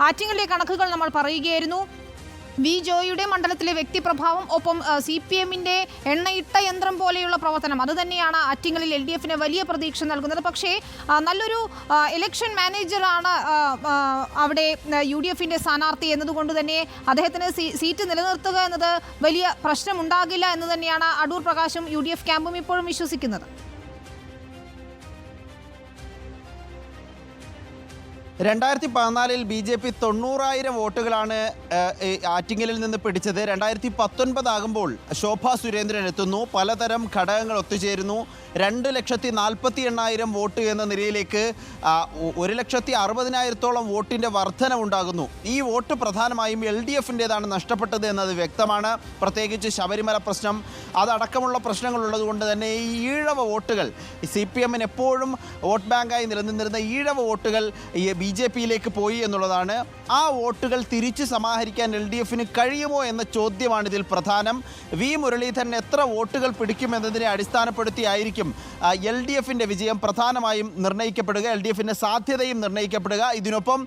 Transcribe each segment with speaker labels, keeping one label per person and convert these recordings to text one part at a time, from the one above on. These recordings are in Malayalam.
Speaker 1: ആറ്റിങ്ങലിലെ കണക്കുകൾ നമ്മൾ പറയുകയായിരുന്നു. വി ജോയിയുടെ മണ്ഡലത്തിലെ വ്യക്തിപ്രഭാവം, ഒപ്പം CPM-ന്റെ എണ്ണയിട്ട യന്ത്രം പോലെയുള്ള പ്രവർത്തനം, അതുതന്നെയാണ് ആറ്റിങ്ങലിൽ LDF-ന് വലിയ പ്രതീക്ഷ നൽകുന്നത്. പക്ഷേ നല്ലൊരു ഇലക്ഷൻ മാനേജറാണ് അവിടെ UDF-ന്റെ സ്ഥാനാർത്ഥി എന്നതുകൊണ്ട് തന്നെ അദ്ദേഹത്തിന് സീറ്റ് നിലനിർത്തുക എന്നത് വലിയ പ്രശ്നമുണ്ടാകില്ല എന്ന് തന്നെയാണ് അടൂർ പ്രകാശും UDF ക്യാമ്പും ഇപ്പോഴും വിശ്വസിക്കുന്നത്.
Speaker 2: 2014 BJP 90,000 വോട്ടുകളാണ് ആറ്റിങ്ങലിൽ നിന്ന് പിടിച്ചത്. 2019 ആകുമ്പോൾ ശോഭാ സുരേന്ദ്രൻ എത്തുന്നു. പലതരം ഘടകങ്ങൾ ഒത്തുചേരുന്നു. 2,48,000 വോട്ട് എന്ന നിലയിലേക്ക് 1,60,000-ഓളം വോട്ടിൻ്റെ വർധനവുണ്ടാകുന്നു. ഈ വോട്ട് പ്രധാനമായും LDF-ൻ്റേതാണ് നഷ്ടപ്പെട്ടത് എന്നത് വ്യക്തമാണ്. പ്രത്യേകിച്ച് ശബരിമല പ്രശ്നം അതടക്കമുള്ള പ്രശ്നങ്ങളുള്ളത് കൊണ്ട് തന്നെ ഈ ഈഴവ വോട്ടുകൾ CPM-ന് എപ്പോഴും വോട്ട് ബാങ്കായി നിലനിന്നിരുന്ന ഈഴവ വോട്ടുകൾ BJP-യിലേക്ക് പോയി എന്നുള്ളതാണ്. ആ വോട്ടുകൾ തിരിച്ചു സമാഹരിക്കാൻ LDF-ന് കഴിയുമോ എന്ന ചോദ്യമാണ് ഇതിൽ പ്രധാനം. വി മുരളീധരൻ എത്ര വോട്ടുകൾ പിടിക്കുമെന്നതിനെ അടിസ്ഥാനപ്പെടുത്തിയായിരിക്കും LDF-ൻ്റെ വിജയം പ്രധാനമായും നിർണ്ണയിക്കപ്പെടുക, LDF-ൻ്റെ സാധ്യതയും നിർണ്ണയിക്കപ്പെടുക. ഇതിനൊപ്പം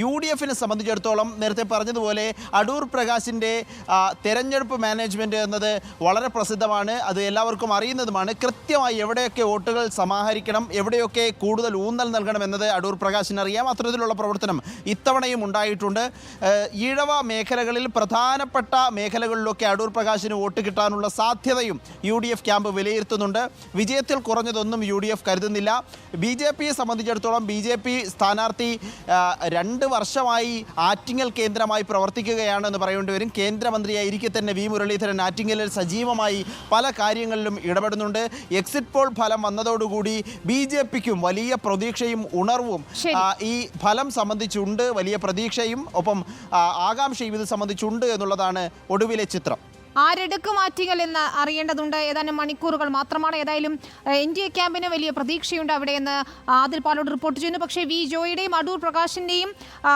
Speaker 2: UDF-നെ സംബന്ധിച്ചിടത്തോളം നേരത്തെ പറഞ്ഞതുപോലെ അടൂർ പ്രകാശിൻ്റെ തെരഞ്ഞെടുപ്പ് മാനേജ്മെൻറ്റ് എന്നത് വളരെ പ്രസിദ്ധമാണ്, അത് എല്ലാവർക്കും അറിയുന്നതുമാണ്. കൃത്യമായി എവിടെയൊക്കെ വോട്ടുകൾ സമാഹരിക്കണം, എവിടെയൊക്കെ കൂടുതൽ ഊന്നൽ നൽകണം എന്നത് അടൂർ പ്രകാശിനറിയാം. അത്തരത്തിലുള്ള പ്രവർത്തനം ഇത്തവണയും ഉണ്ടായിട്ടുണ്ട്. ഈഴവ മേഖലകളിൽ പ്രധാനപ്പെട്ട മേഖലകളിലൊക്കെ അടൂർ പ്രകാശിന് വോട്ട് കിട്ടാനുള്ള സാധ്യതയും UDF ക്യാമ്പ് വിലയിരുത്തുന്നുണ്ട്. വിജയത്തിൽ കുറഞ്ഞതൊന്നും UDF കരുതുന്നില്ല. BJPയെ സംബന്ധിച്ചിടത്തോളം BJP സ്ഥാനാർത്ഥി 2 വർഷമായി ആറ്റിങ്ങൽ കേന്ദ്രമായി പ്രവർത്തിക്കുകയാണെന്ന് പറയേണ്ടി വരും. കേന്ദ്രമന്ത്രിയായിരിക്കെ തന്നെ വി മുരളീധരൻ ആറ്റിങ്ങലിൽ സജീവമായി പല കാര്യങ്ങളിലും ഇടപെടുന്നുണ്ട്. എക്സിറ്റ് പോൾ ഫലം വന്നതോടുകൂടി BJPക്കും വലിയ പ്രതീക്ഷയും ഉണർവും ഈ ഫലം സംബന്ധിച്ചുണ്ട്, വലിയ പ്രതീക്ഷയും ഒപ്പം ആകാംക്ഷയും ഇത് സംബന്ധിച്ചുണ്ട് എന്നുള്ളതാണ് ഒടുവിലെ ചിത്രം.
Speaker 1: ആരെടുക്കും ആറ്റിങ്ങൽ എന്ന് അറിയേണ്ടതുണ്ട്. ഏതാനും മണിക്കൂറുകൾ മാത്രമാണ്. ഏതായാലും NDA ക്യാമ്പിന് വലിയ പ്രതീക്ഷയുണ്ട് അവിടെയെന്ന് ആദിൽ പാലോട് റിപ്പോർട്ട് ചെയ്യുന്നു. പക്ഷേ വി ജോയിയുടെയും അടൂർ പ്രകാശിൻ്റെയും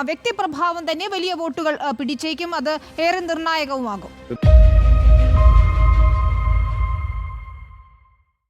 Speaker 1: വ്യക്തിപ്രഭാവം തന്നെ വലിയ വോട്ടുകൾ പിടിച്ചേക്കും. അത് ഏറെ നിർണായകവുമാകും.